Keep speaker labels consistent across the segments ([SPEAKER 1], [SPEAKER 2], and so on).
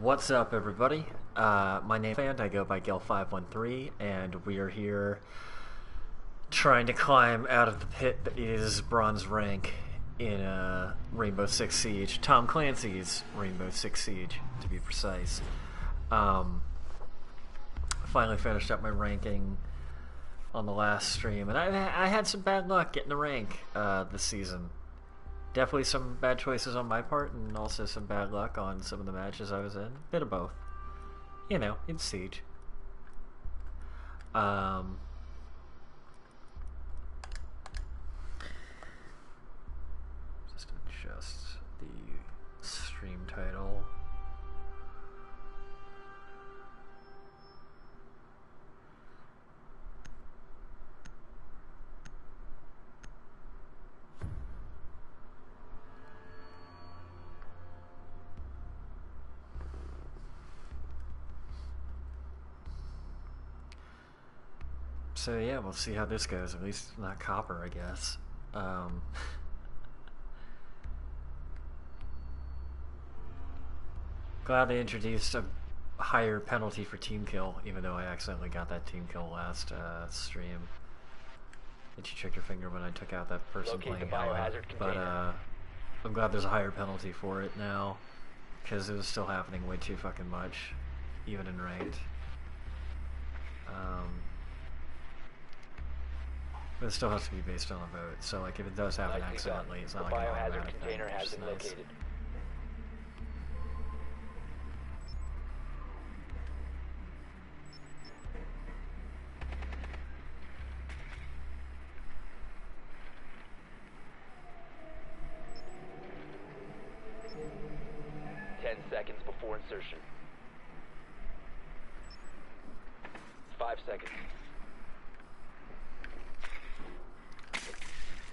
[SPEAKER 1] What's up, everybody? My name is I go by Gelf513, and we are here trying to climb out of the pit that is bronze rank in Rainbow Six Siege. Tom Clancy's Rainbow Six Siege, to be precise. Finally finished up my ranking on the last stream, and I had some bad luck getting the rank this season. Definitely some bad choices on my part, and also some bad luck on some of the matches I was in. Bit of both. You know, in Siege. Just adjust the stream title. So yeah, we'll see how this goes. At least not copper, I guess. Glad they introduced a higher penalty for team kill, even though I accidentally got that team kill last stream. Did you check your finger when I took out that person playing Hella? But I'm glad there's a higher penalty for it now, because it was still happening way too fucking much, even in ranked. But it still has to be based on a vote, so like if it does happen accidentally, it's not like an automatic thing, which is nice.
[SPEAKER 2] 10 seconds before insertion. 5 seconds.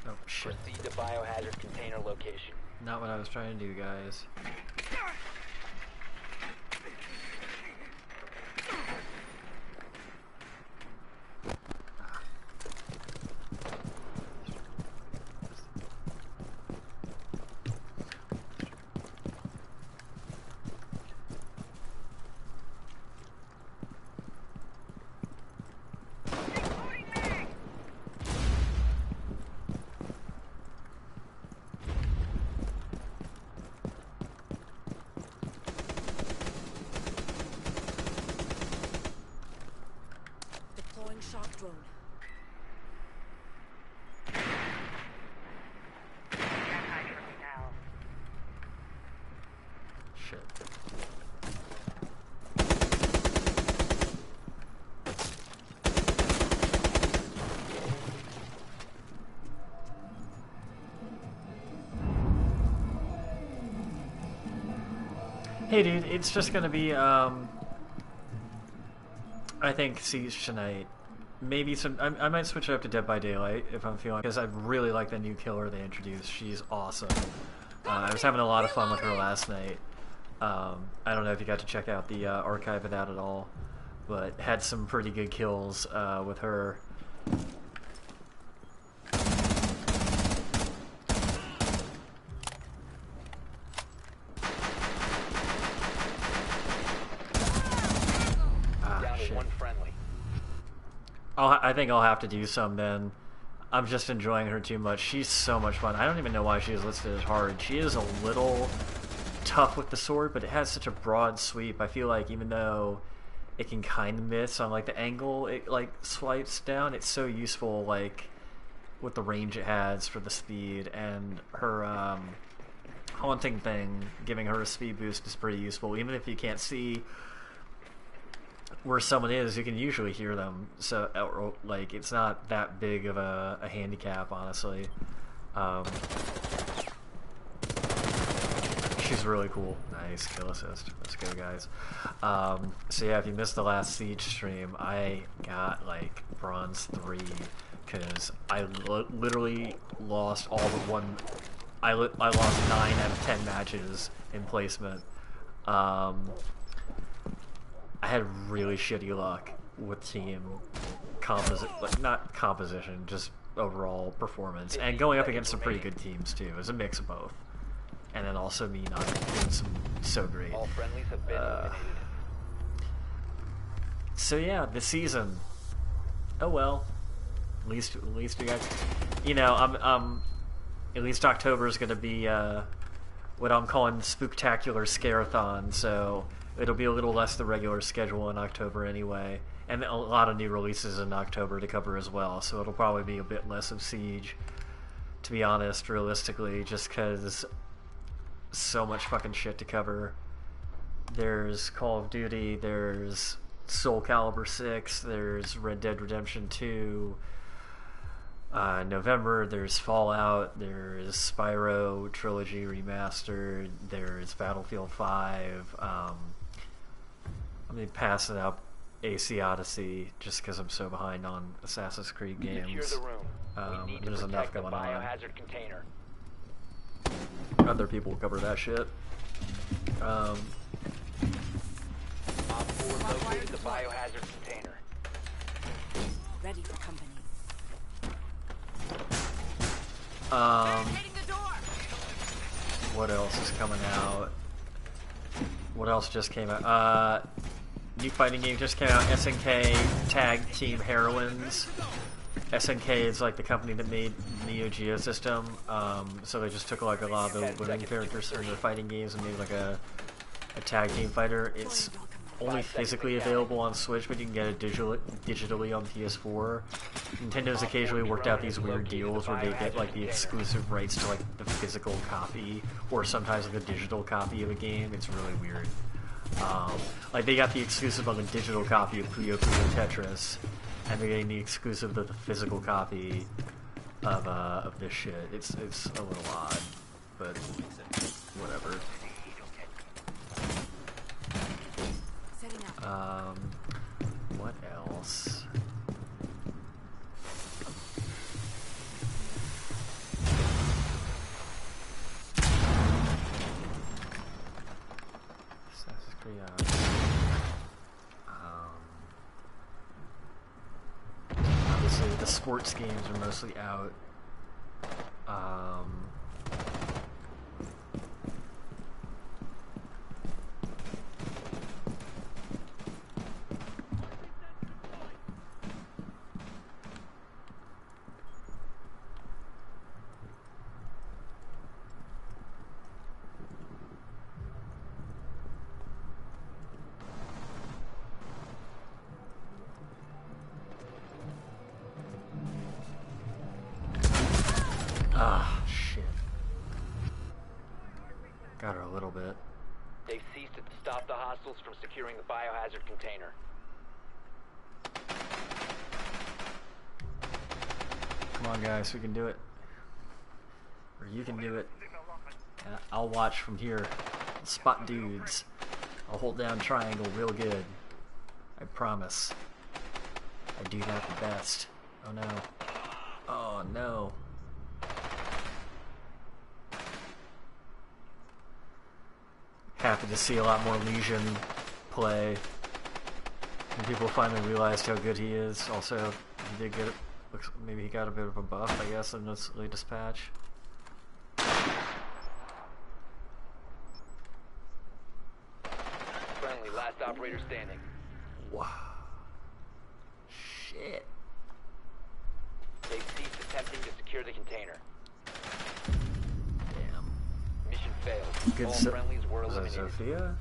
[SPEAKER 1] Oh shit.
[SPEAKER 2] Proceed to biohazard container location.
[SPEAKER 1] Not what I was trying to do, guys.
[SPEAKER 3] Shock drone.
[SPEAKER 1] Shit. Hey dude, it's just gonna be I think Siege tonight. Maybe some. I might switch it up to Dead by Daylight if I'm feeling, because I really like the new killer they introduced. She's awesome. I was having a lot of fun with her last night. I don't know if you got to check out the archive of that at all, but had some pretty good kills with her. I think I'll have to do some then. I'm just enjoying her too much. She's so much fun. I don't even know why she is listed as hard. She is a little tough with the sword, but it has such a broad sweep. I feel like even though it can kind of miss on like the angle it like swipes down, it's so useful like with the range it has for the speed, and her haunting thing giving her a speed boost is pretty useful. Even if you can't see where someone is, you can usually hear them, so like it's not that big of a handicap, honestly. She's really cool. Nice kill assist. Let's go, guys. So yeah, if you missed the last Siege stream, I got like bronze 3 because I literally lost all but one. I lost 9 out of 10 matches in placement. I had really shitty luck with team not composition, just overall performance, and going up against some pretty good teams too. It was a mix of both. and then also me not doing so great.
[SPEAKER 2] All friendlies have been eliminated.
[SPEAKER 1] So yeah, the season. Oh well. At least we got. You know, I'm. At least October is going to be what I'm calling Spooktacular Scareathon. So it'll be a little less the regular schedule in October anyway, and a lot of new releases in October to cover as well. So it'll probably be a bit less of Siege, to be honest, realistically, just because so much fucking shit to cover. There's Call of Duty, there's Soul Calibur 6, there's Red Dead Redemption 2, November, there's Fallout, there's Spyro Trilogy Remastered, there's Battlefield 5, I'm passing up AC Odyssey just because I'm so behind on Assassin's Creed games.
[SPEAKER 2] Secure the room. We need
[SPEAKER 1] There's
[SPEAKER 2] to
[SPEAKER 1] enough
[SPEAKER 2] protect the
[SPEAKER 1] going on.
[SPEAKER 2] biohazard container.
[SPEAKER 1] Other people cover that shit.
[SPEAKER 2] Op 4 located the biohazard container.
[SPEAKER 3] Ready for company.
[SPEAKER 1] What else is coming out? What else just came out? New fighting game just came out. SNK Tag Team Heroines. SNK is like the company that made Neo Geo System. So they just took like a lot of the winning characters from their fighting games and made like a tag team fighter. It's only physically available on Switch, but you can get it digitally on PS4. Nintendo's occasionally worked out these weird deals where they get like the exclusive rights to like the physical copy, or sometimes like a digital copy of a game. It's really weird. Like they got the exclusive on the digital copy of Puyo Puyo Tetris, and they're getting the exclusive of the physical copy of this shit. It's a little odd, but whatever. What else? Assassin's Creed. Obviously, the sports games are mostly out. Ah, shit. Got her a little bit.
[SPEAKER 2] They've ceased to stop the hostiles from securing the biohazard container.
[SPEAKER 1] Come on, guys, we can do it. Or you can do it. I'll watch from here. I'll spot dudes. I'll hold down triangle real good. I promise. I do that the best. Oh no. Oh no. Happy to see a lot more Legion play. And people finally realized how good he is. Also, he did get it. Looks maybe he got a bit of a buff, I guess, in this latest patch.
[SPEAKER 2] Friendly, last operator standing.
[SPEAKER 1] Wow. Shit.
[SPEAKER 2] They've ceased attempting to secure the container.
[SPEAKER 1] Damn.
[SPEAKER 2] Mission failed.
[SPEAKER 1] Good
[SPEAKER 2] All
[SPEAKER 1] so
[SPEAKER 2] friendlies were
[SPEAKER 1] was that
[SPEAKER 2] eliminated.
[SPEAKER 1] Sophia?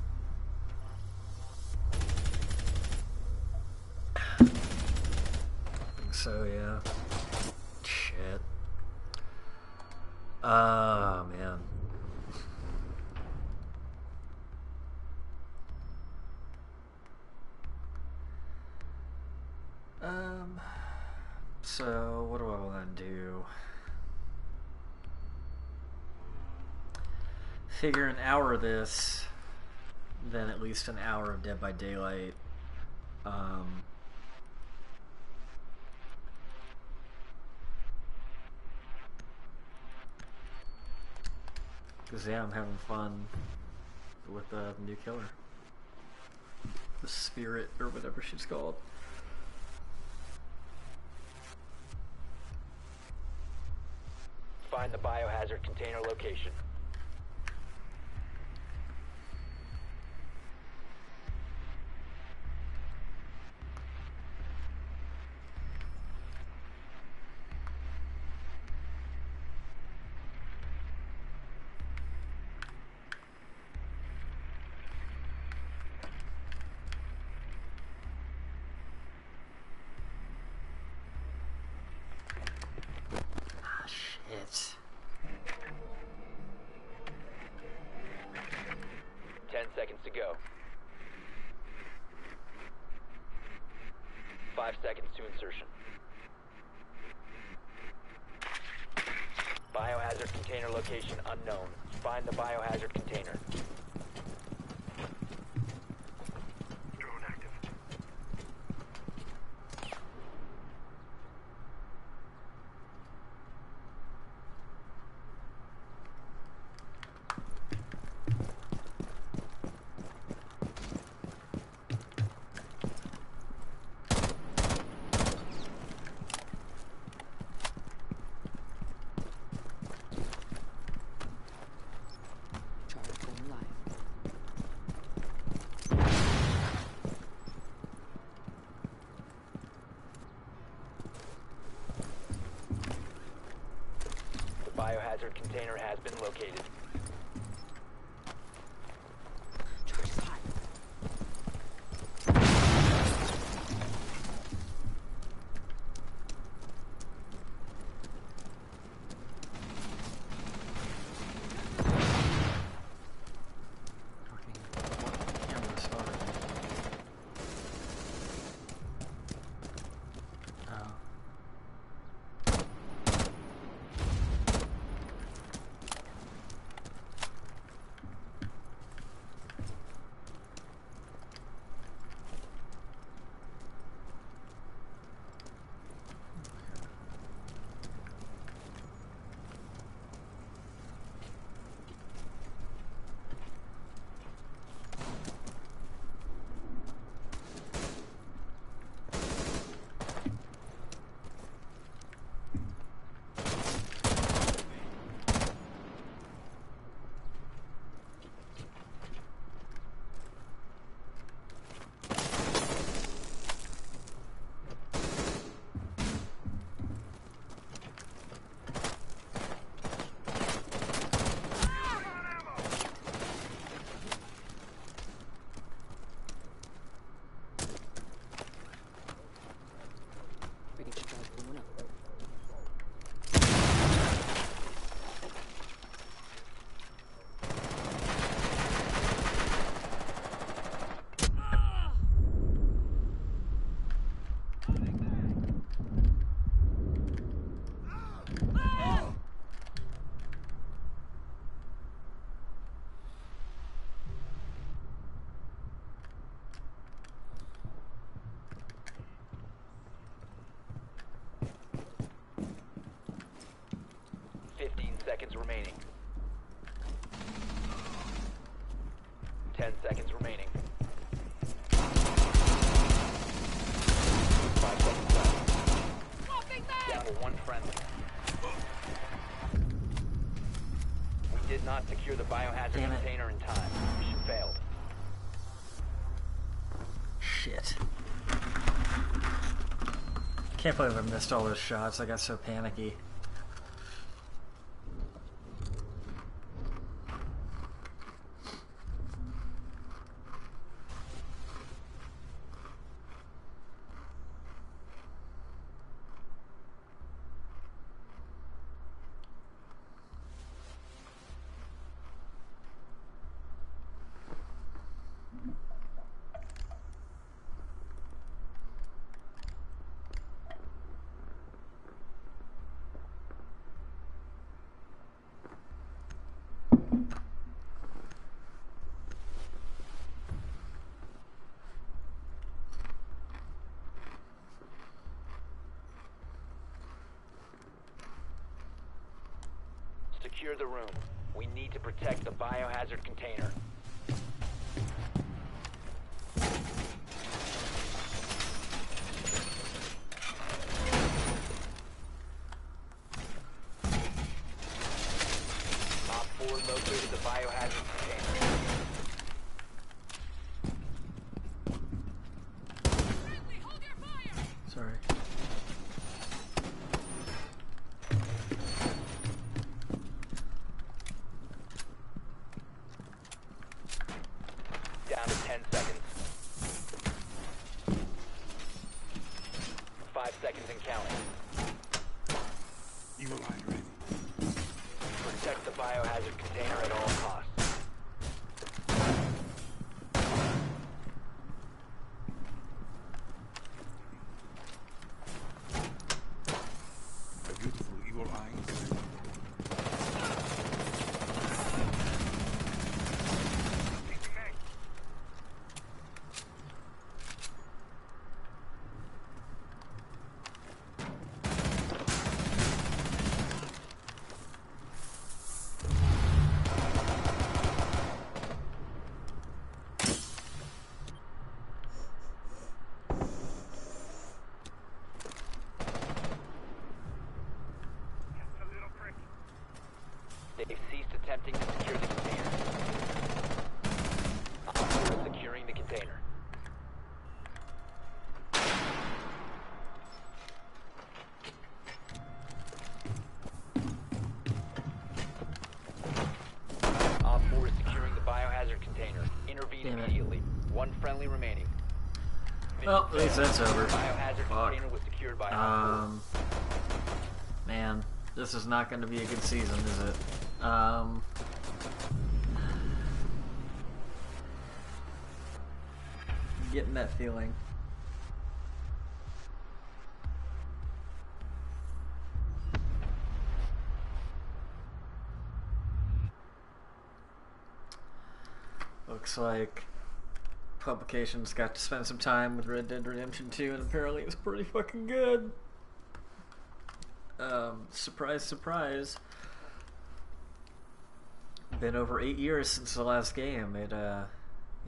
[SPEAKER 1] I think so, yeah. Shit. Oh, man. So what do I want to do? Figure an hour of this, then at least an hour of Dead by Daylight. Because yeah, I'm having fun with the new killer. The Spirit, or whatever she's called.
[SPEAKER 2] Find the biohazard container location. container location unknown. Find the biohazard container.
[SPEAKER 4] Drone active.
[SPEAKER 3] Charge going live.
[SPEAKER 2] The biohazard container has been located.
[SPEAKER 3] Charge is hot.
[SPEAKER 1] Camera started. Oh.
[SPEAKER 3] Ready to charge going up.
[SPEAKER 2] Seconds remaining. 10 seconds remaining. 5 seconds left. Down to one friendly. We did not secure the biohazard
[SPEAKER 1] Damn it.
[SPEAKER 2] container in time. Mission failed.
[SPEAKER 1] Shit. Can't believe I missed all those shots. I got so panicky.
[SPEAKER 2] Secure the room. We need to protect the biohazard container. Op 4 located the biohazard container.
[SPEAKER 1] Sorry.
[SPEAKER 2] Down to 10 seconds. 5 seconds and counting.
[SPEAKER 4] Evil eye ready.
[SPEAKER 2] Protect the biohazard container at all costs.
[SPEAKER 4] A beautiful evil eye is ready.
[SPEAKER 2] They've ceased attempting to secure the container. Op 4 is securing the container. Op 4 is securing the biohazard container. Intervene
[SPEAKER 1] Damn it.
[SPEAKER 2] immediately. One friendly remaining.
[SPEAKER 1] Well, at least that's over.
[SPEAKER 2] Biohazard
[SPEAKER 1] Fuck.
[SPEAKER 2] container was secured by Op 4.
[SPEAKER 1] Man, this is not going to be a good season, is it? Getting that feeling. Looks like Publications got to spend some time with Red Dead Redemption 2, and apparently it was pretty fucking good. Surprise, surprise. Been over 8 years since the last game. It,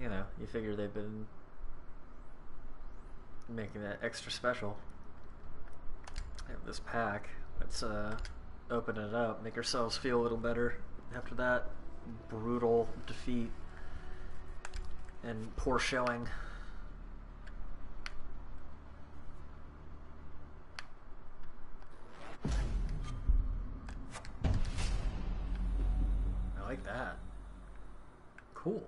[SPEAKER 1] you know, you figure they've been making that extra special. Have this pack. Let's, open it up, make ourselves feel a little better after that brutal defeat and poor showing. I like that. Cool.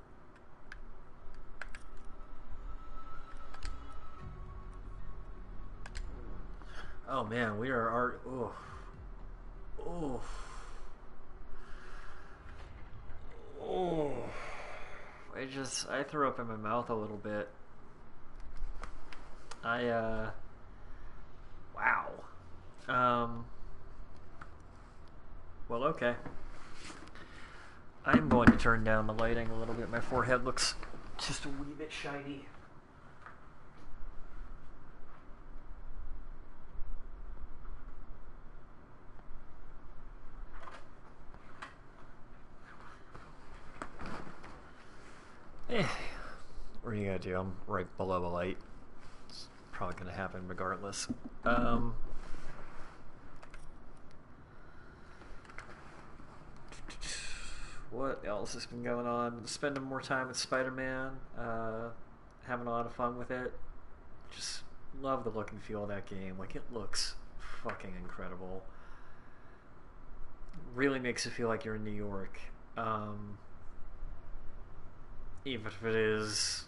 [SPEAKER 1] Oh man, we are oh. Oh. Oh. I threw up in my mouth a little bit. Wow. Well, okay. I'm going to turn down the lighting a little bit. My forehead looks just a wee bit shiny. What are you gonna do? I'm right below the light. It's probably gonna happen regardless. What else has been going on? Spending more time with Spider-Man. Having a lot of fun with it. Just love the look and feel of that game. Like, it looks fucking incredible. Really makes it feel like you're in New York. Even if it is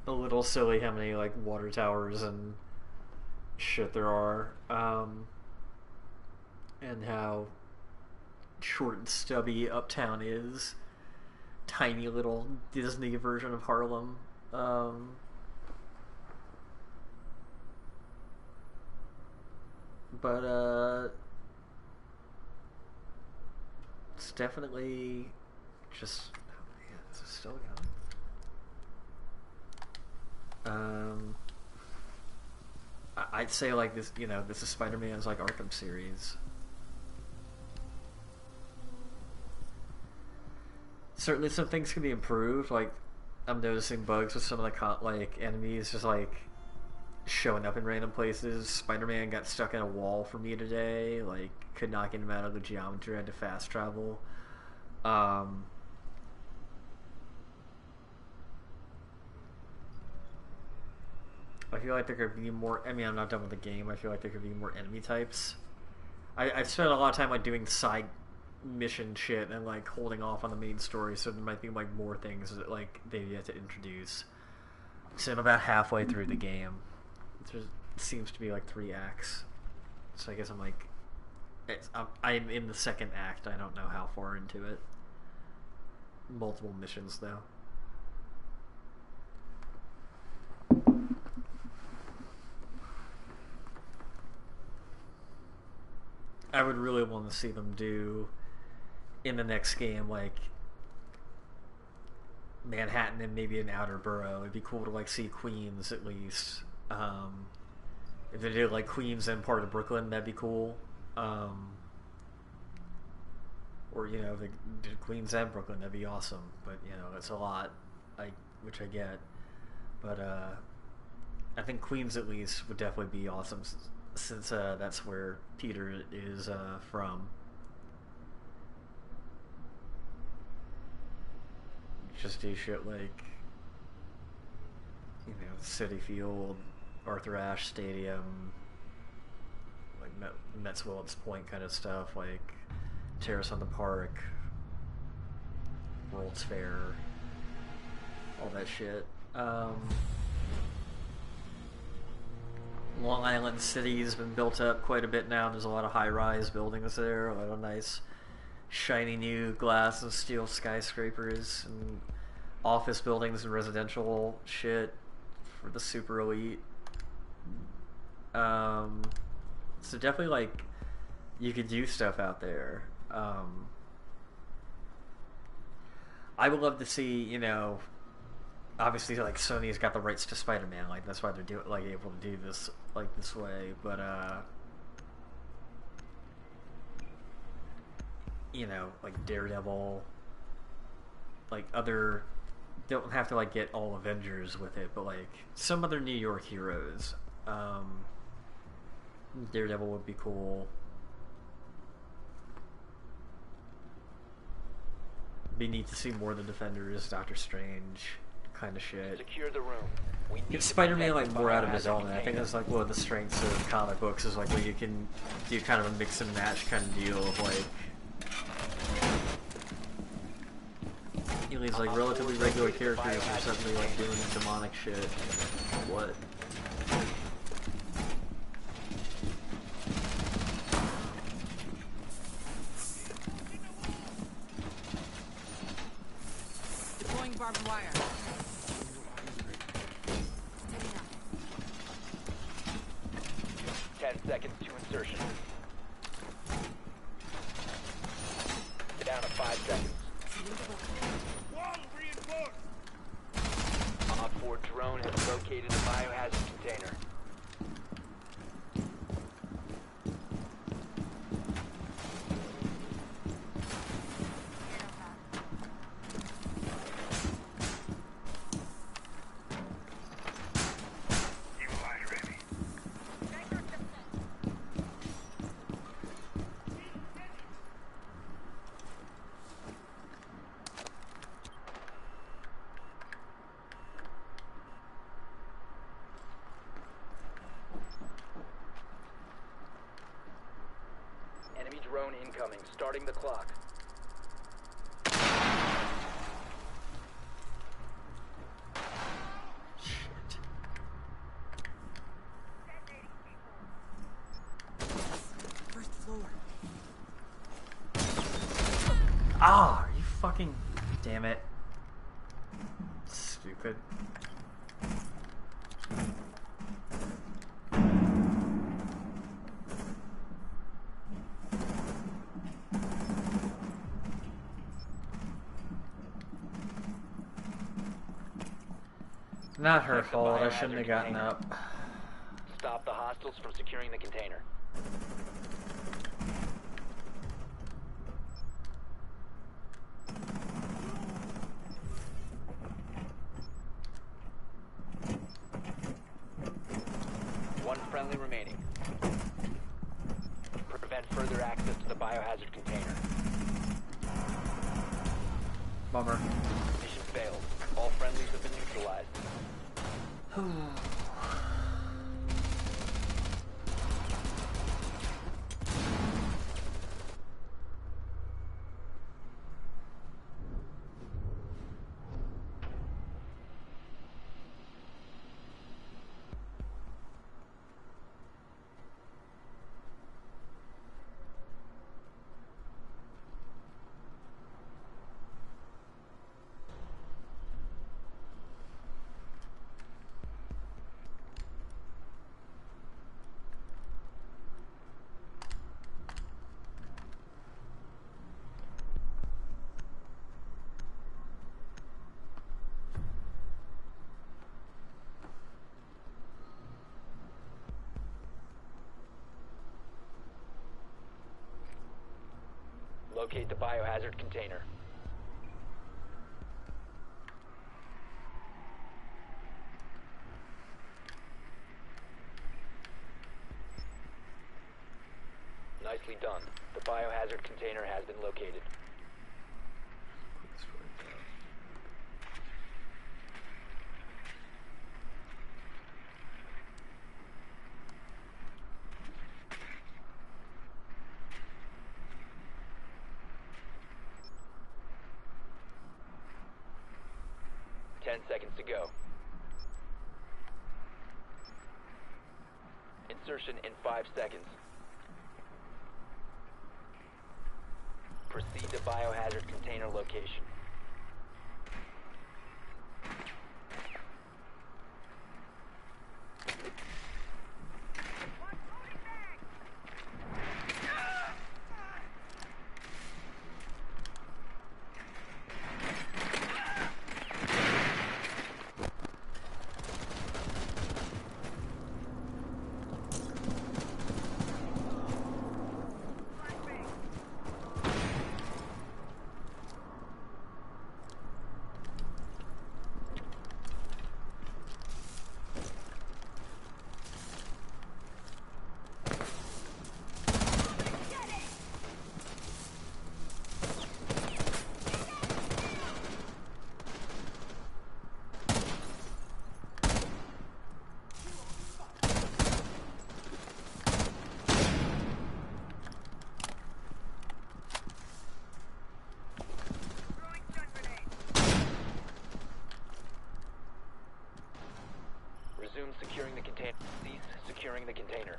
[SPEAKER 1] a little silly how many like water towers and shit there are, and how short and stubby Uptown is. Tiny little Disney version of Harlem. But it's definitely just. Is it still going? I'd say like this, you know, this is Spider-Man's like Arkham series. Certainly, some things can be improved. Like, I'm noticing bugs with some of the like enemies just like showing up in random places. Spider-Man got stuck in a wall for me today. Like, could not get him out of the geometry. I had to fast travel. I feel like there could be more. I mean, I'm not done with the game. I feel like there could be more enemy types. I've spent a lot of time like doing side mission shit and like holding off on the main story, so there might be like more things that like they've yet to introduce. So I'm about halfway through the game. There seems to be like 3 acts, so I guess I'm like, I'm in the second act. I don't know how far into it. Multiple missions though. I would really want to see them do in the next game like Manhattan and maybe an outer borough. It'd be cool to like see Queens at least. If they did like Queens and part of Brooklyn, that'd be cool. Or you know, if they did Queens and Brooklyn, that'd be awesome. But you know, it's a lot, which I get. But I think Queens at least would definitely be awesome. Since that's where Peter is from. just do shit like, you know, City Field, Arthur Ashe Stadium, like Mets Willets Point kind of stuff, like Terrace on the Park, World's Fair, all that shit. Long Island City has been built up quite a bit now. There's a lot of high-rise buildings there, a lot of nice shiny new glass and steel skyscrapers and office buildings and residential shit for the super elite. So definitely, like, you could do stuff out there. I would love to see, you know, obviously, like, Sony's got the rights to Spider-Man, like, that's why they're able to do this like this way, but you know, like Daredevil, like other, don't have to like get all Avengers with it, but like some other New York heroes. Daredevil would be cool. Be neat to see more of the Defenders, Doctor Strange kind of shit.
[SPEAKER 2] Secure the room. We need
[SPEAKER 1] Get
[SPEAKER 2] to
[SPEAKER 1] Spider-Man
[SPEAKER 2] protect
[SPEAKER 1] like
[SPEAKER 2] the
[SPEAKER 1] more out of his
[SPEAKER 2] biohazard
[SPEAKER 1] element. I think
[SPEAKER 2] container.
[SPEAKER 1] that's like one of the strengths of comic books is like where you can do kind of a mix and match kind of deal of like, you know, these like relatively regular characters are suddenly like doing demonic shit. What?
[SPEAKER 3] Deploying barbed wire. Steady now.
[SPEAKER 2] 10 seconds to insertion. Down to 5 seconds.
[SPEAKER 4] Wall reinforced!
[SPEAKER 2] Op 4 drone has located a biohazard container.
[SPEAKER 4] Evil eye ready.
[SPEAKER 2] Enemy drone incoming. Starting the clock.
[SPEAKER 1] Shit.
[SPEAKER 3] First floor.
[SPEAKER 1] Ah, are you fucking, damn it. Stupid. Not her
[SPEAKER 2] Protect the
[SPEAKER 1] fault, I shouldn't have
[SPEAKER 2] biohazard
[SPEAKER 1] gotten
[SPEAKER 2] container.
[SPEAKER 1] up.
[SPEAKER 2] Stop the hostiles from securing the container. One friendly remaining. Prevent further access to the biohazard container.
[SPEAKER 1] Bummer.
[SPEAKER 2] Mission failed. All friendlies have been neutralized. Locate the biohazard container. Nicely done. The biohazard container has been located. 10 seconds to go. Insertion in 5 seconds. Proceed to biohazard container location. Resume securing the container. Cease securing the container.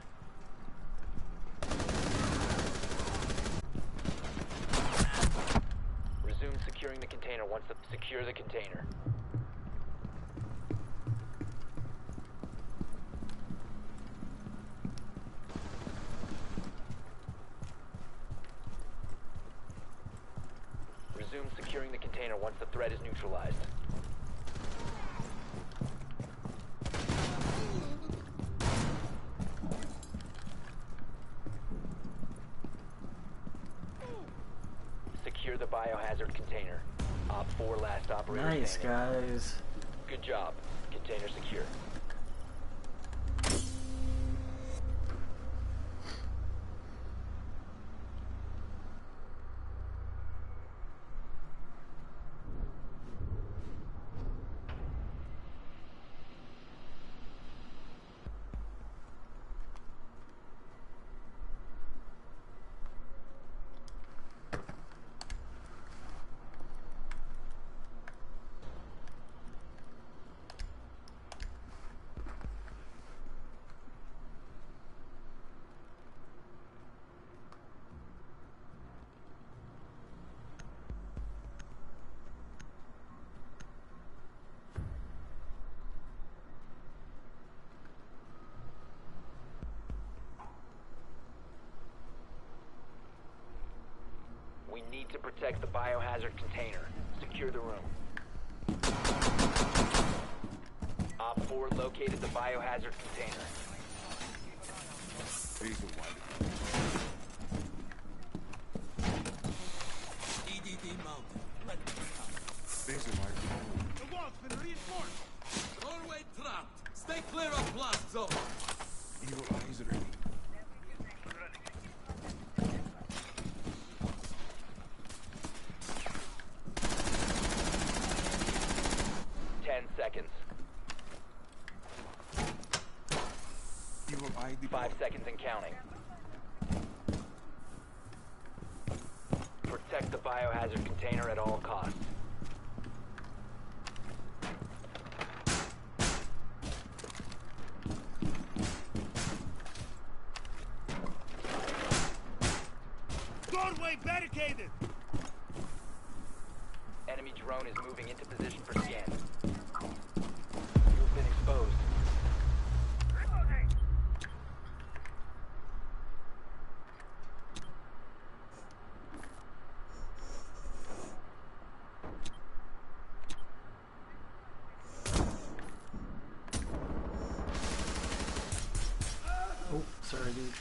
[SPEAKER 2] Resume securing the container once secure the container. Resume securing the container once the threat is neutralized. Secure the biohazard container. Op 4 last operator
[SPEAKER 1] Nice,
[SPEAKER 2] standing.
[SPEAKER 1] guys.
[SPEAKER 2] Good job. Container secure. We need to protect the biohazard container. Secure the room. Op 4 located the biohazard container.
[SPEAKER 4] Razor wire.
[SPEAKER 5] EDD mounted. Let me stop.
[SPEAKER 4] Razor wire. The wall's been reinforced.
[SPEAKER 5] Doorway trapped. Stay clear of blast zone.
[SPEAKER 4] Evil eyes ready.
[SPEAKER 2] 10 seconds.
[SPEAKER 4] Evil eye deployed.
[SPEAKER 2] 5 seconds and counting. Protect the biohazard container at all costs.
[SPEAKER 4] Doorway barricaded.
[SPEAKER 2] Enemy drone is moving into position for scan. You have been exposed.
[SPEAKER 1] Oh, sorry, dude.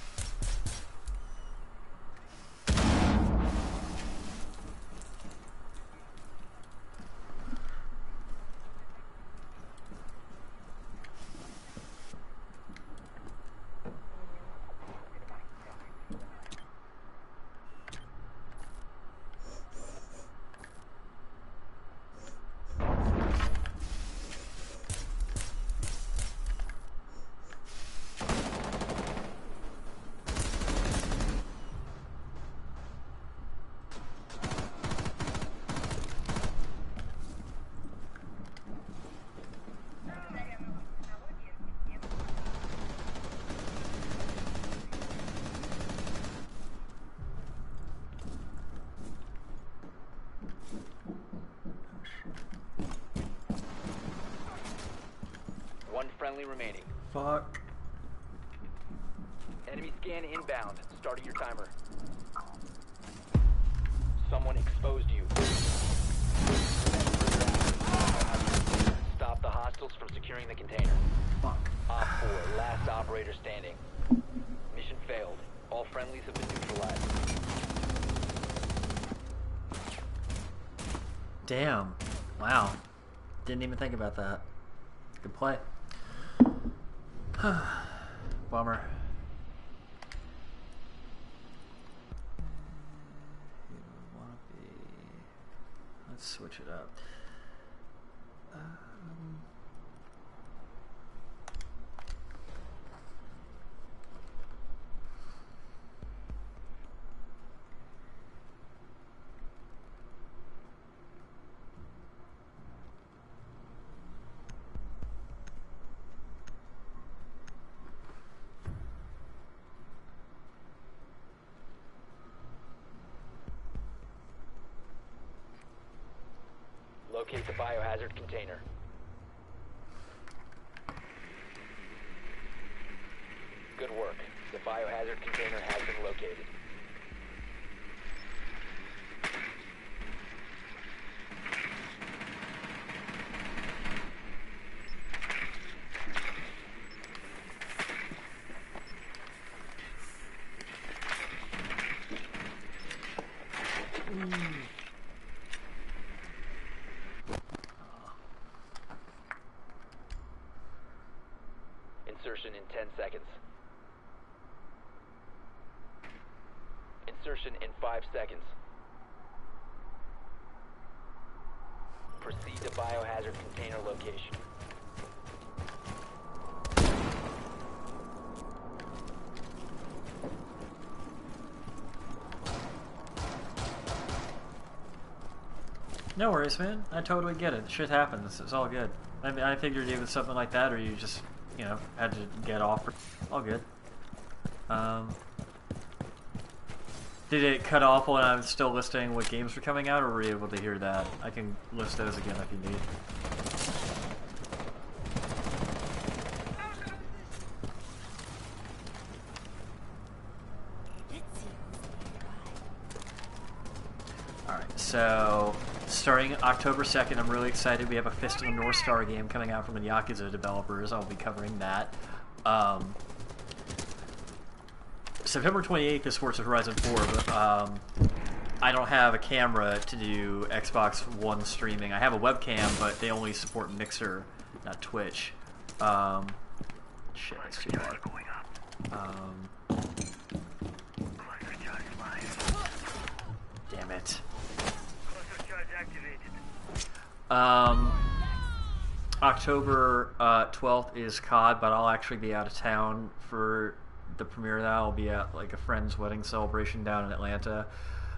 [SPEAKER 2] friendly remaining.
[SPEAKER 1] Fuck.
[SPEAKER 2] Enemy scan inbound. Starting your timer. Someone exposed you. Stop the hostiles from securing the container.
[SPEAKER 1] Fuck.
[SPEAKER 2] Op 4, last operator standing. Mission failed. All friendlies have been neutralized.
[SPEAKER 1] Damn. Wow. Didn't even think about that. Good play. Bummer. Let's switch it up.
[SPEAKER 2] Locate the biohazard container. Good work. The biohazard container has been located. Insertion in 10 seconds. Insertion in 5 seconds. Proceed to biohazard container location.
[SPEAKER 1] No worries, man. I totally get it. Shit happens. It's all good. I figured it was something like that, or you just, you know, had to get off. All good. Did it cut off when I was still listing what games were coming out, or were you able to hear that? I can list those again if you need. Alright, so starting October 2nd, I'm really excited. We have a Fist of the North Star game coming out from the Yakuza developers. I'll be covering that. September 28th is Forza Horizon 4, but I don't have a camera to do Xbox One streaming. I have a webcam, but they only support Mixer, not Twitch. Shit, that's too hard. Damn it. October 12th is COD, but I'll actually be out of town for the premiere of that. I'll be at like a friend's wedding celebration down in Atlanta,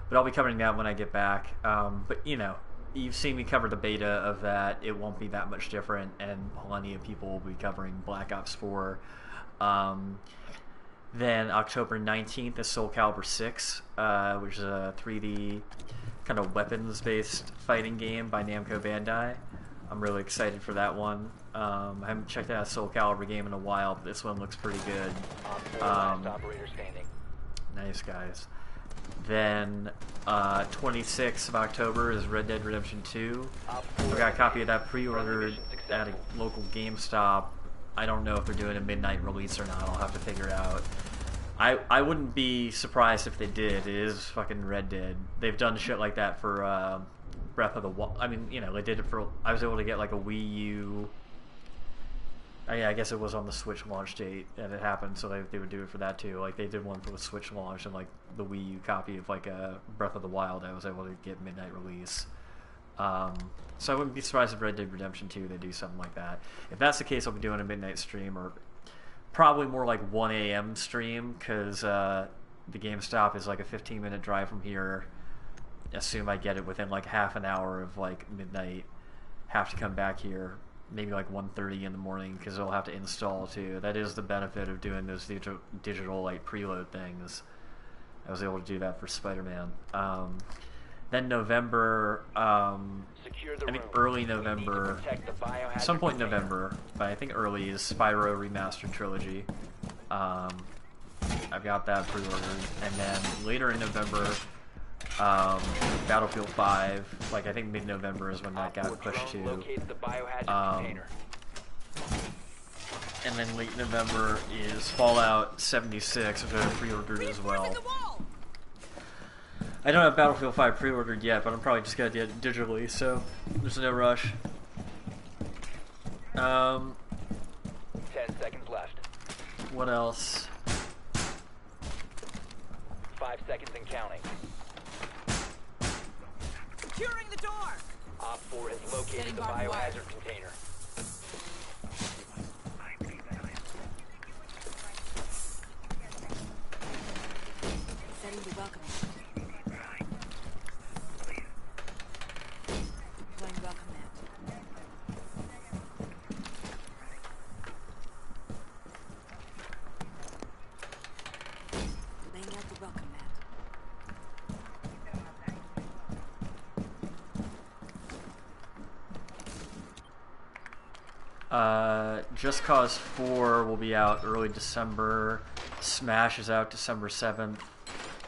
[SPEAKER 1] but I'll be covering that when I get back. But you know, you've seen me cover the beta of that. It won't be that much different, and plenty of people will be covering Black Ops 4. Then October 19th is Soul Calibur 6, which is a 3D kind of weapons-based fighting game by Namco Bandai. I'm really excited for that one. I haven't checked out a Soul Calibur game in a while, but this one looks pretty good.
[SPEAKER 2] Operator standing.
[SPEAKER 1] Nice, guys. Then 26th of October is Red Dead Redemption 2. I've got a copy of that pre-ordered at a local GameStop. I don't know if they're doing a midnight release or not. I'll have to figure out. I wouldn't be surprised if they did. It is fucking Red Dead. They've done shit like that for Breath of the Wild. I mean, you know, they did it for... I was able to get like a Wii U... yeah, I guess it was on the Switch launch date that it happened, so they would do it for that too. Like, they did one for the Switch launch, and like the Wii U copy of like a Breath of the Wild, I was able to get midnight release. So I wouldn't be surprised if Red Dead Redemption 2 they do something like that. If that's the case, I'll be doing a midnight stream, or probably more like 1 a.m. stream, because the GameStop is like a 15-minute drive from here. Assume I get it within like half an hour of like midnight. Have to come back here maybe like 1:30 in the morning, because I'll have to install too. That is the benefit of doing those digital like preload things. I was able to do that for Spider-Man. Then November,
[SPEAKER 2] Secure the
[SPEAKER 1] I think
[SPEAKER 2] room.
[SPEAKER 1] early
[SPEAKER 2] We need to
[SPEAKER 1] November,
[SPEAKER 2] protect the biohazard
[SPEAKER 1] some point in
[SPEAKER 2] container.
[SPEAKER 1] November, but I think early is Spyro Remastered Trilogy. I've got that pre-ordered, and then later in November, Battlefield 5. Like I think mid-November is when that got
[SPEAKER 2] Op 4
[SPEAKER 1] pushed
[SPEAKER 2] drone
[SPEAKER 1] to.
[SPEAKER 2] located the biohazard container.
[SPEAKER 1] And then late November is Fallout 76, which I pre-ordered as well.
[SPEAKER 3] Reinforcing the wall.
[SPEAKER 1] I don't have Battlefield 5 pre-ordered yet, but I'm probably just gonna get it digitally, so there's no rush.
[SPEAKER 2] 10 seconds left.
[SPEAKER 1] What else?
[SPEAKER 2] 5 seconds and counting.
[SPEAKER 3] Securing the door.
[SPEAKER 2] Op 4 has located
[SPEAKER 3] Setting
[SPEAKER 2] the
[SPEAKER 3] barbed wire.
[SPEAKER 2] biohazard container.
[SPEAKER 3] Setting the welcome. Deploying welcome mat. Laying out the welcome mat.
[SPEAKER 1] Just Cause 4 will be out early December. Smash is out December 7th.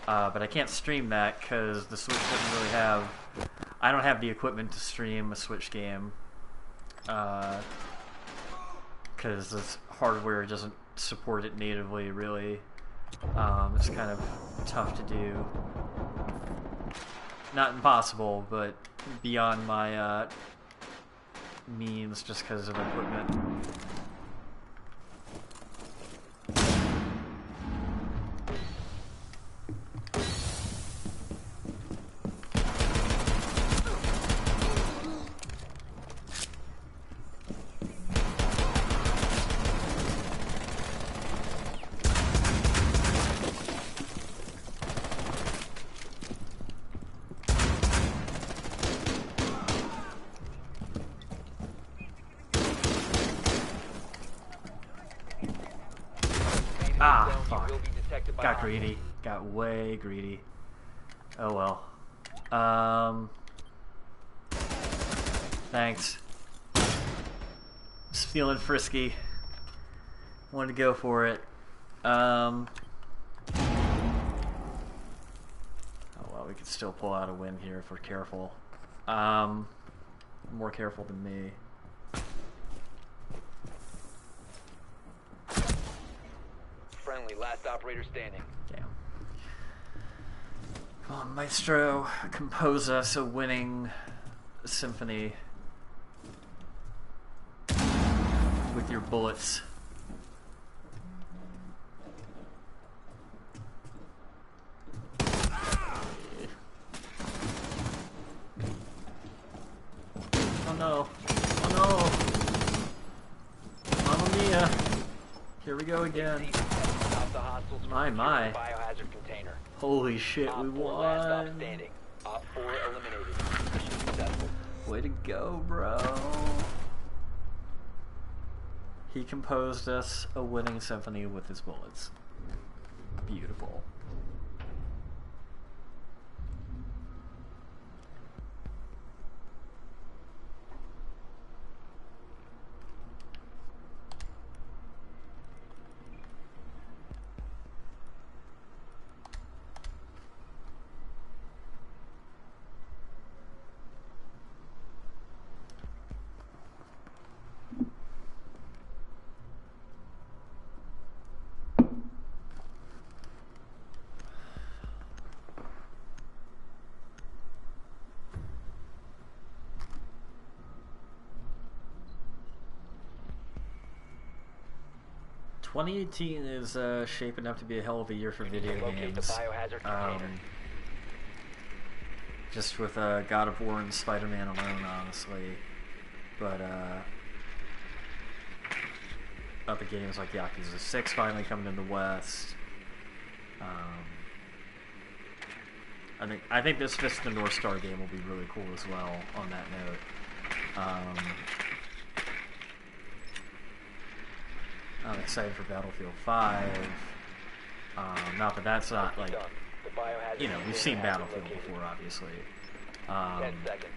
[SPEAKER 1] But I can't stream that because the Switch doesn't really have... I don't have the equipment to stream a Switch game. Because this hardware doesn't support it natively, really. It's kind of tough to do. Not impossible, but beyond my means just because of equipment. Ah,
[SPEAKER 2] Zone, you
[SPEAKER 1] fuck.
[SPEAKER 2] will be detected by
[SPEAKER 1] Got
[SPEAKER 2] hostiles.
[SPEAKER 1] greedy. Got way greedy. Oh well. Thanks. Just feeling frisky. Wanted to go for it. Oh well, we could still pull out a win here if we're careful. More careful than me.
[SPEAKER 2] Friendly, last operator standing.
[SPEAKER 1] Damn. Come on, Maestro, compose us a winning symphony with your bullets. Oh no. Oh no. Mamma mia. Here we go again.
[SPEAKER 2] Stop the hostiles from
[SPEAKER 1] My,
[SPEAKER 2] securing
[SPEAKER 1] my.
[SPEAKER 2] the biohazard container.
[SPEAKER 1] Holy shit,
[SPEAKER 2] Op
[SPEAKER 1] we
[SPEAKER 2] 4 last stop
[SPEAKER 1] won.
[SPEAKER 2] standing. Op 4 eliminated. Mission successful.
[SPEAKER 1] Way to go, bro. He composed us a winning symphony with his bullets. Beautiful. "2018 is shaping up to be a hell of a year for video
[SPEAKER 2] Locate the
[SPEAKER 1] games.
[SPEAKER 2] biohazard container.
[SPEAKER 1] Just with God of War and Spider-Man alone, honestly. But other games like Yakuza 6 finally coming in the West. I think this Fist of the North Star game will be really cool as well. On that note, I'm excited for Battlefield 5. Not that that's not like,
[SPEAKER 2] Done. The biohazard
[SPEAKER 1] you know, we've
[SPEAKER 2] container
[SPEAKER 1] seen
[SPEAKER 2] has been
[SPEAKER 1] Battlefield
[SPEAKER 2] located.
[SPEAKER 1] before, obviously.
[SPEAKER 2] 10 seconds.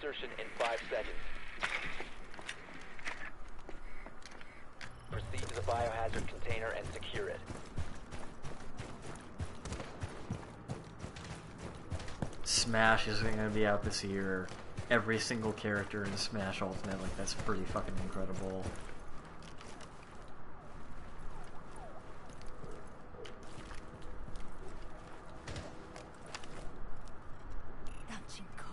[SPEAKER 2] insertion in 5 seconds. Proceed to the biohazard container and secure it.
[SPEAKER 1] Smash is going to be out this year. Every single character in Smash Ultimate, like, that's pretty fucking incredible.
[SPEAKER 3] Touching code.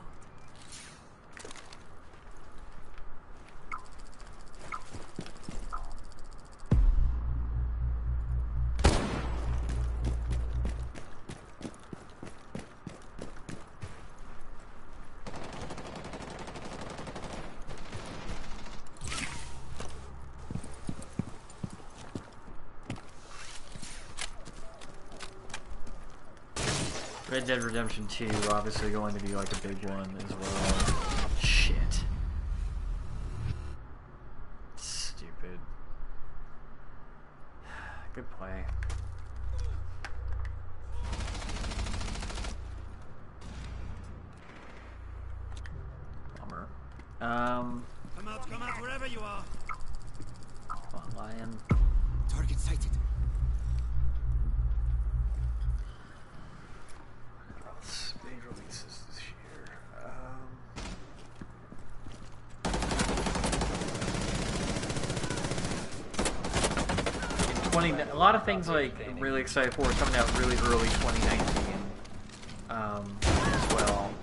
[SPEAKER 1] Red Dead Redemption 2, obviously going to be like a big one as well. Shit. Stupid. Good play. Bummer.
[SPEAKER 4] Come out wherever you are.
[SPEAKER 1] Come on, Lion.
[SPEAKER 4] Target sighted.
[SPEAKER 1] Big releases this year. 20, a lot of things like I'm really excited for are coming out really early 2019 as well.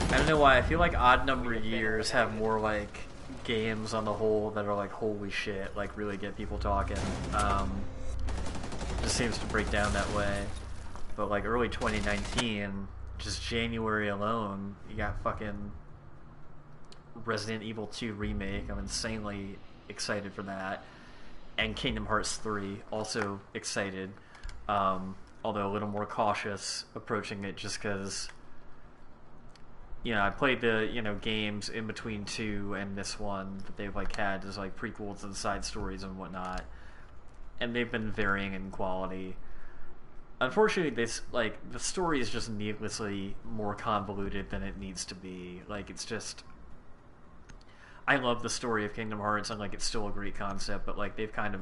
[SPEAKER 1] I don't know why, I feel like odd number years have more like games on the whole that are like holy shit, like really get people talking. Just seems to break down that way. But like early 2019, just January alone, you got fucking Resident Evil 2 remake. I'm insanely excited for that. And Kingdom Hearts 3, also excited. Although a little more cautious approaching it just because, you know, I played the, you know, games in between 2 and this one that they've like had as like prequels and side stories and whatnot. And they've been varying in quality. Unfortunately, this, like, the story is just needlessly more convoluted than it needs to be. Like, it's just... I love the story of Kingdom Hearts, and, like, it's still a great concept, but, like, they've kind of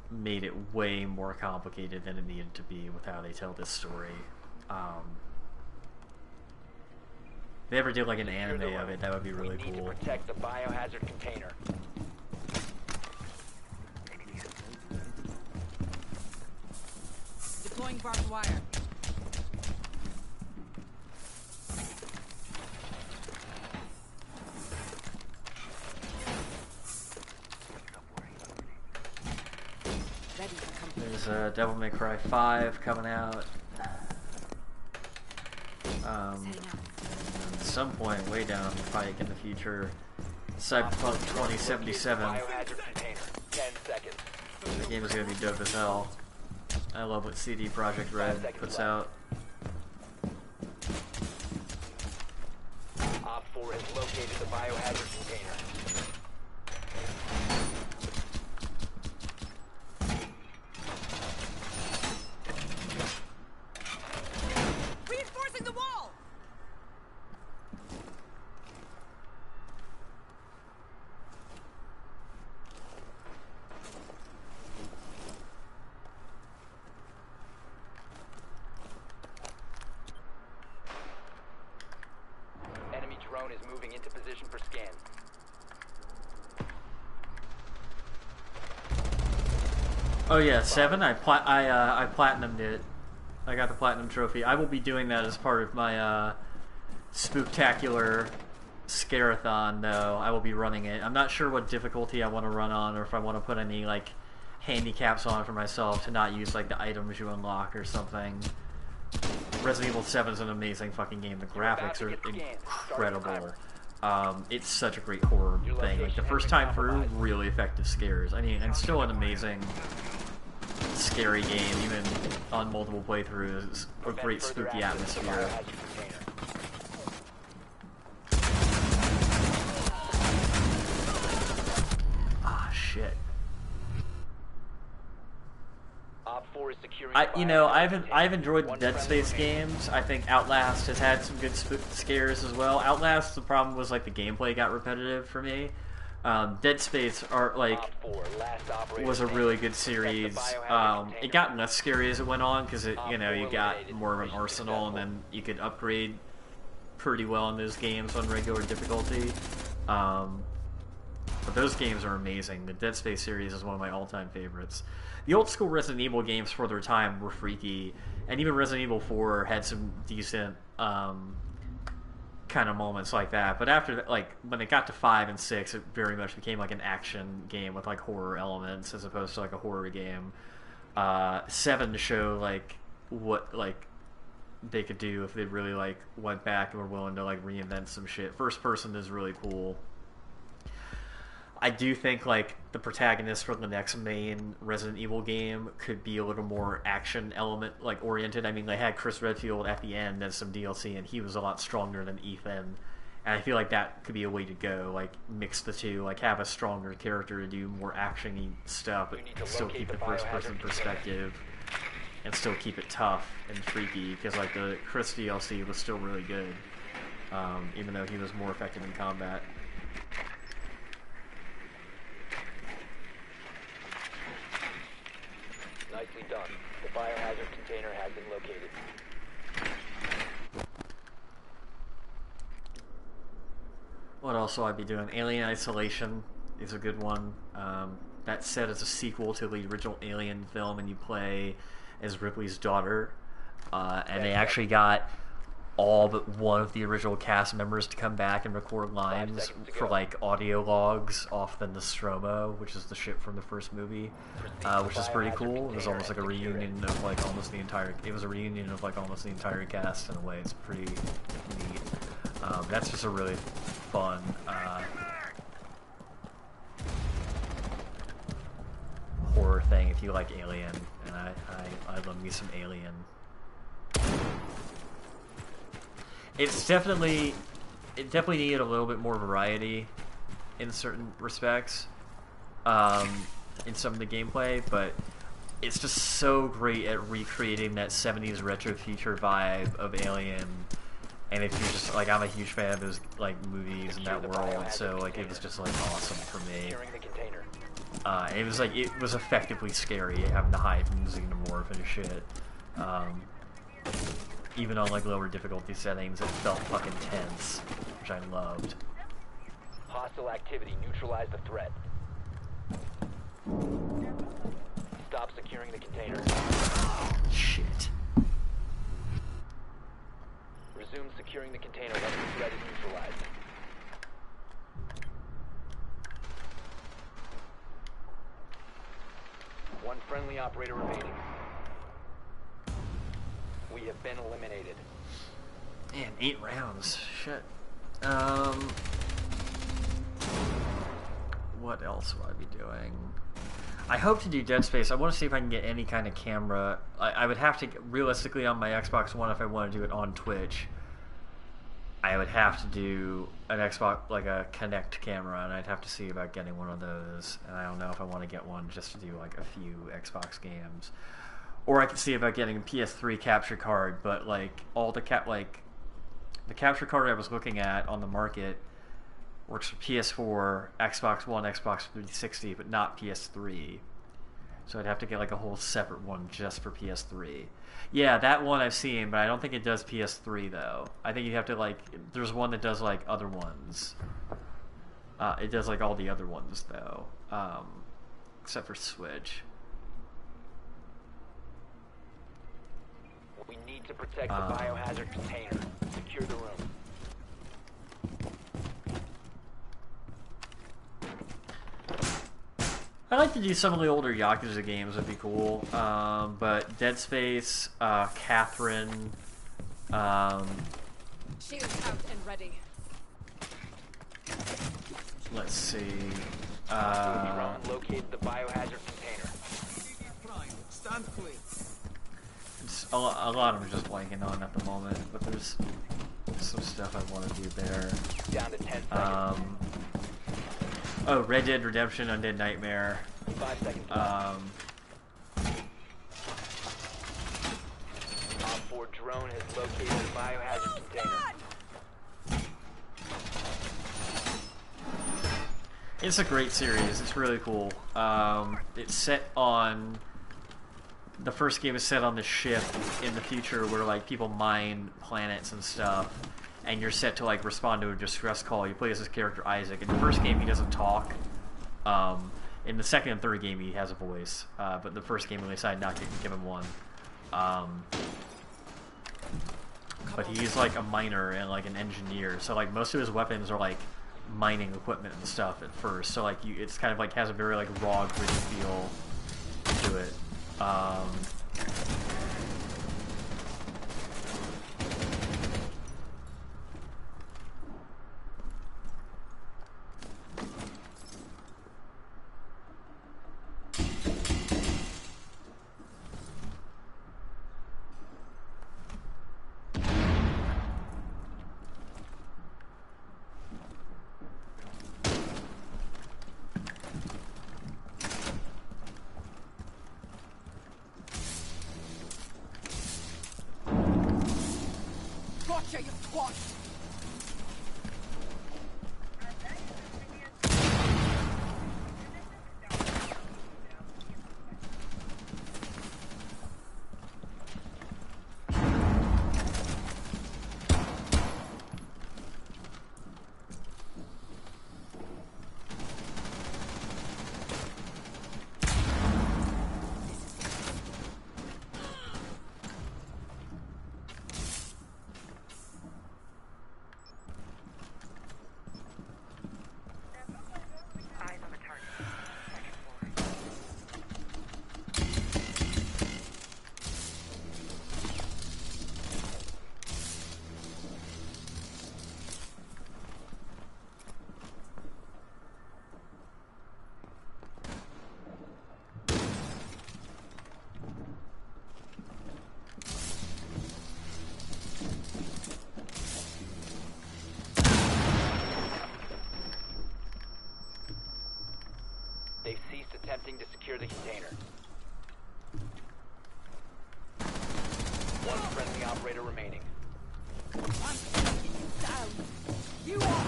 [SPEAKER 1] made it way more complicated than it needed to be with how they tell this story. If they ever did, like, an anime of it, that would be really
[SPEAKER 2] We need
[SPEAKER 1] cool.
[SPEAKER 2] to protect the biohazard container.
[SPEAKER 3] Deploying barbed wire. Ready for company.
[SPEAKER 1] There's Devil May Cry 5 coming out.
[SPEAKER 3] Setting up.
[SPEAKER 1] At some point, way down the pike in the future, Cyberpunk 2077.
[SPEAKER 2] Biohazard container. 10 seconds.
[SPEAKER 1] The game is going to be dope as hell. I love what CD Projekt Red puts out.
[SPEAKER 2] Op 4 has located the biohazard container.
[SPEAKER 3] Reinforcing the wall!
[SPEAKER 2] Enemy drone is moving into position for scan.
[SPEAKER 1] Oh yeah, 7. I platinumed it. I got the platinum trophy. I will be doing that as part of my spooktacular scare-a-thon, though. I will be running it. I'm not sure what difficulty I want to run on, or if I want to put any like handicaps on for myself to not use like the items you unlock or something. Resident Evil 7 is an amazing fucking game. The graphics are incredible. It's such a great horror thing. Like the first time through, really effective scares. I mean, and still an amazing scary game, even on multiple playthroughs. A great spooky atmosphere. Ah, shit.
[SPEAKER 2] Op 4 4 is securing the
[SPEAKER 1] You know,
[SPEAKER 2] biohazard
[SPEAKER 1] I've
[SPEAKER 2] container.
[SPEAKER 1] enjoyed the
[SPEAKER 2] One
[SPEAKER 1] Dead
[SPEAKER 2] friendly
[SPEAKER 1] Space
[SPEAKER 2] remaining.
[SPEAKER 1] games. I think Outlast has had some good scares as well. Outlast, the problem was like the gameplay got repetitive for me. Dead Space are like
[SPEAKER 2] Op 4, last operator
[SPEAKER 1] was a
[SPEAKER 2] standing.
[SPEAKER 1] really good
[SPEAKER 2] Protect the
[SPEAKER 1] series.
[SPEAKER 2] biohazard
[SPEAKER 1] It
[SPEAKER 2] container.
[SPEAKER 1] got less scary as it went on because it,
[SPEAKER 2] Op
[SPEAKER 1] you know,
[SPEAKER 2] 4
[SPEAKER 1] you got
[SPEAKER 2] eliminated.
[SPEAKER 1] more of an
[SPEAKER 2] Mission
[SPEAKER 1] arsenal and
[SPEAKER 2] successful.
[SPEAKER 1] then you could upgrade pretty well in those games on regular difficulty. But those games are amazing. The Dead Space series is one of my all-time favorites. The old school Resident Evil games for their time were freaky, and even Resident Evil 4 had some decent kind of moments like that. But after that, like when it got to 5 and 6, it very much became like an action game with like horror elements as opposed to like a horror game. 7 to show like what like they could do if they really like went back and were willing to like reinvent some shit. First person is really cool. I do think like the protagonist for the next main Resident Evil game could be a little more action element like oriented. I mean, they had Chris Redfield at the end as some DLC, and he was a lot stronger than Ethan. And I feel like that could be a way to go. Like mix the two, like have a stronger character to do more actiony stuff, but
[SPEAKER 2] You need to
[SPEAKER 1] still
[SPEAKER 2] locate
[SPEAKER 1] keep the
[SPEAKER 2] the
[SPEAKER 1] first person
[SPEAKER 2] biohazard
[SPEAKER 1] perspective, and still keep it tough and freaky. Because like the Chris DLC was still really good, even though he was more effective in combat.
[SPEAKER 2] Nicely done. The biohazard container has been located.
[SPEAKER 1] What else will I be doing? Alien Isolation is a good one. That set is a sequel to the original Alien film, and you play as Ripley's daughter. And they actually got all but one of the original cast members to come back and record lines
[SPEAKER 2] seconds to
[SPEAKER 1] for
[SPEAKER 2] go.
[SPEAKER 6] like audio logs off the Nostromo, which is the ship from the first movie, which is pretty cool. It was almost like a reunion of like almost the entire. It was a reunion of like almost the entire cast in a way. It's pretty neat. That's just a really fun. Horror thing if you like Alien, and I love me some Alien. It definitely needed a little bit more variety in certain respects, in some of the gameplay, but it's just so great at recreating that 70s retro future vibe of Alien. And if you're just like, I'm a huge fan of those like movies and that world, so like it was just like awesome for me.
[SPEAKER 2] Securing the container.
[SPEAKER 1] It was like, it was effectively scary having to hide from the xenomorph and shit. Even on like lower difficulty settings, it felt fucking tense, which I loved.
[SPEAKER 2] Hostile activity. Neutralize the threat. Stop securing the container.
[SPEAKER 1] Shit.
[SPEAKER 2] Resume securing the container once the threat is neutralized. One friendly operator remaining. We have been eliminated.
[SPEAKER 1] Man, 8 rounds. Shit. What else will I be doing? I hope to do Dead Space. I want to see if I can get any kind of camera. I would have to, realistically, on my Xbox One, if I want to do it on Twitch, I would have to do an Xbox, like a Kinect camera, and I'd have to see about getting one of those. And I don't know if I want to get one just to do like a few Xbox games. Or I could see about getting a PS3 capture card, but like all the the capture card I was looking at on the market works for PS4, Xbox One, Xbox 360, but not PS3. So I'd have to get like a whole separate one just for PS3. Yeah, that one I've seen, but I don't think it does PS3 though. I think you have to like, there's one that does like other ones. It does like all the other ones though, except for Switch.
[SPEAKER 2] We need to protect the biohazard container. Secure the room.
[SPEAKER 1] I'd like to do some of the older Yakuza games, would be cool. But Dead Space, Catherine,
[SPEAKER 3] Shields out and ready.
[SPEAKER 1] let's see.
[SPEAKER 2] Iran located the biohazard container.
[SPEAKER 5] Prime, stand clear.
[SPEAKER 1] A lot I'm just blanking on at the moment, but there's some stuff I want to do there.
[SPEAKER 2] Down to 10 seconds.
[SPEAKER 1] Oh, Red Dead Redemption, Undead Nightmare.
[SPEAKER 2] 5 seconds left. drone has located the biohazard container.
[SPEAKER 1] It's a great series. It's really cool. It's set on... The first game is set on this ship in the future where, like, people mine planets and stuff, and you're set to, like, respond to a distress call. You play as this character, Isaac. In the first game, he doesn't talk. In the second and third game, he has a voice. But the first game, we decided not to give him one. But he's, like, a miner and, like, an engineer. So, like, most of his weapons are, like, mining equipment and stuff at first. So, like, it's kind of, like, has a very, like, raw, gritty feel to it.
[SPEAKER 3] Gotcha, you twat!
[SPEAKER 2] They've ceased attempting to secure the container. One friendly operator remaining.
[SPEAKER 3] I'm taking you down! You are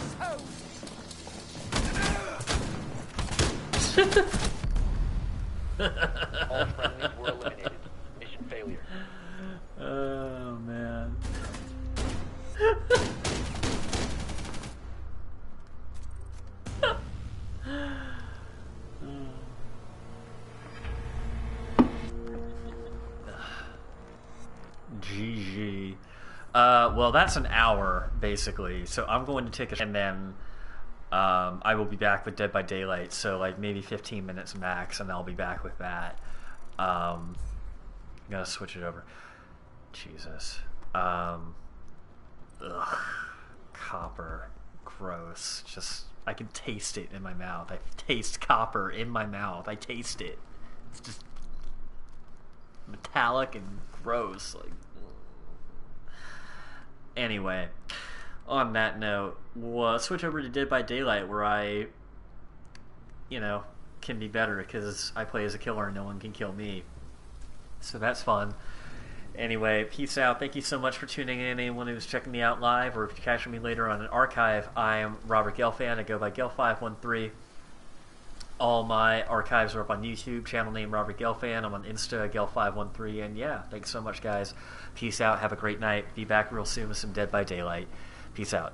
[SPEAKER 2] All friendlies were eliminated. Mission failure.
[SPEAKER 1] Oh, man. GG. Well, that's an hour, basically. So I'm going to take a... And then I will be back with Dead by Daylight. So, like, maybe 15 minutes max, and I'll be back with that. I'm going to switch it over. Jesus. Ugh. Copper. Gross. Just... I can taste it in my mouth. I taste copper in my mouth. I taste it. It's just... metallic and gross. Like... Anyway, on that note, we'll switch over to Dead by Daylight, where I, you know, can be better because I play as a killer and no one can kill me. So that's fun. Anyway, peace out. Thank you so much for tuning in. Anyone who's checking me out live, or if you're catching me later on an archive, I am Robert Gelfan. I go by Gelf513. All my archives are up on YouTube, channel name Robert Gelfan. I'm on Insta, Gelf513. And yeah, thanks so much, guys. Peace out. Have a great night. Be back real soon with some Dead by Daylight. Peace out.